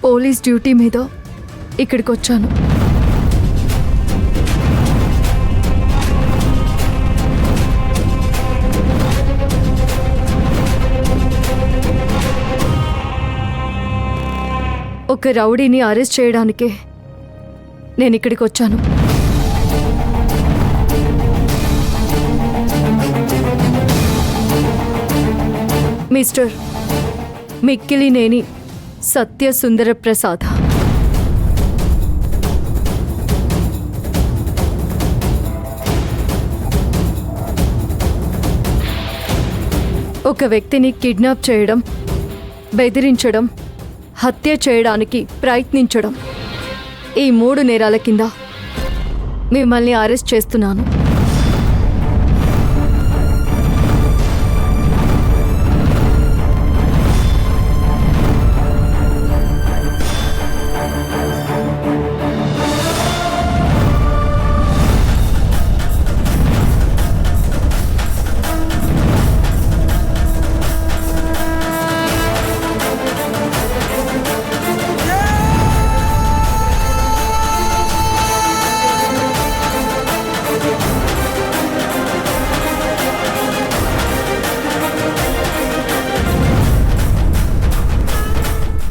Police duty మీద ఇక్కడికి వచ్చాను. ఒక రౌడీని అరెస్ట్ చేయడానికే నేను ఇక్కడికి వచ్చాను. మిస్టర్ మిక్కిలినేని సత్యసుందర ప్రసాద్. ఒక వ్యక్తిని కిడ్నాప్ చేయడం, బెదిరించడం, హత్య చేయడానికి ప్రయత్నించడం, ఈ 3 నేరాల కింద మిమ్మల్ని అరెస్ట్ చేస్తున్నాను.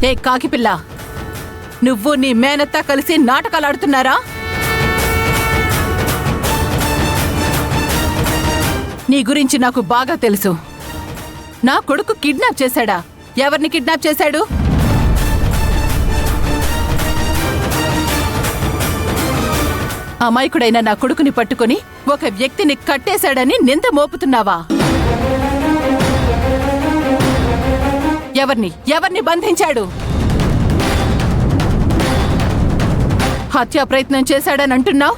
ఏ కాకిపిల్ల, నువ్వు నీ మేనత్త కలిసి నాటకాలాడుతున్నారా? నీ గురించి నాకు బాగా తెలుసు. నా కొడుకు కిడ్నాప్ చేశాడా? ఎవరిని కిడ్నాప్ చేశాడు? అమాయకుడైన నా కొడుకుని పట్టుకుని ఒక వ్యక్తిని కట్టేశాడని నింద మోపుతున్నావా? ఎవరిని బంధించాడు? హత్యా ప్రయత్నం చేశాడని అంటున్నావు.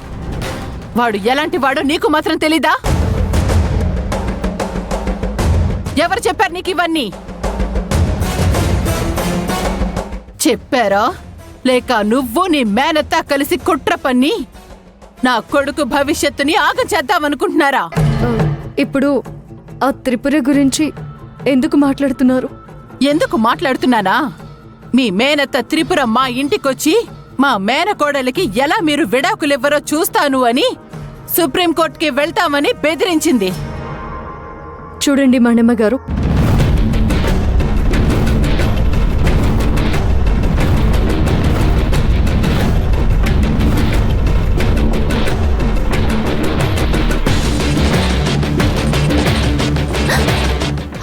వాడు ఎలాంటి వాడో నీకు మాత్రం తెలీదా? ఎవరు చెప్పారు నీకు ఇవన్నీ? చెప్పారా లేక నువ్వు నీ మేనత్త కలిసి కుట్ర పన్ని నా కొడుకు భవిష్యత్తుని ఆగం చేద్దామనుకుంటున్నారా? ఇప్పుడు ఆ త్రిపుర గురించి ఎందుకు మాట్లాడుతున్నారు? ఎందుకు మాట్లాడుతున్నానా? మీ మేనత్త త్రిపుర మా ఇంటికొచ్చి మా మేనకోడలికి ఎలా మీరు విడాకులివ్వరో చూస్తాను అని సుప్రీంకోర్టుకి వెళ్తామని బెదిరించింది. చూడండి మణిమ గారు,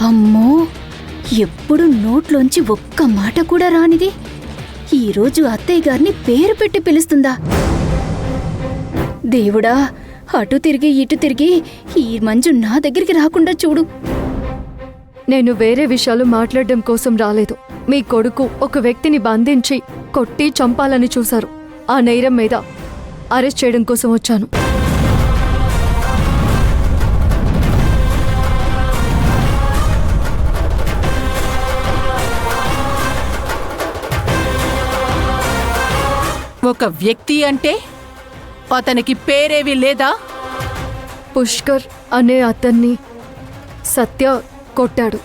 అమ్మో, ఎప్పుడు నోట్లోంచి ఒక్క మాట కూడా రానిది ఈరోజు అత్తయ్య గారిని పేరు పెట్టి పిలుస్తుందా? దేవుడా, అటు తిరిగి ఇటు తిరిగి ఈ మంజు నా దగ్గరికి రాకుండా చూడు. నేను వేరే విషయాలు మాట్లాడడం కోసం రాలేదు. మీ కొడుకు ఒక వ్యక్తిని బంధించి కొట్టి చంపాలని చూశారు. ఆ నేరం మీద అరెస్ట్ చేయడం కోసం వచ్చాను. ఒక వ్యక్తి అంటే అతనికి పేరేవి లేదా? పుష్కర్ అనే అతన్ని సత్య కొట్టాడు.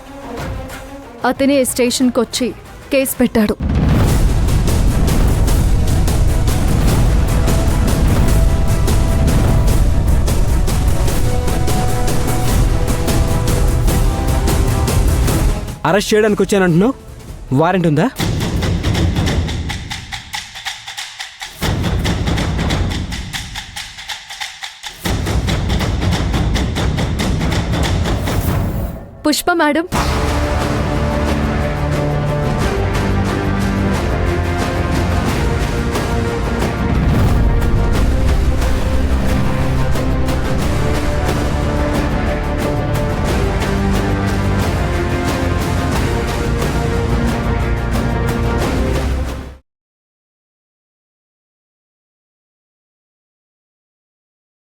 అతనే స్టేషన్కి వచ్చి కేసు పెట్టాడు. అరెస్ట్ చేయడానికి వచ్చానంటున్నావు, వారెంట్ ఉందా? పుష్ప మేడం,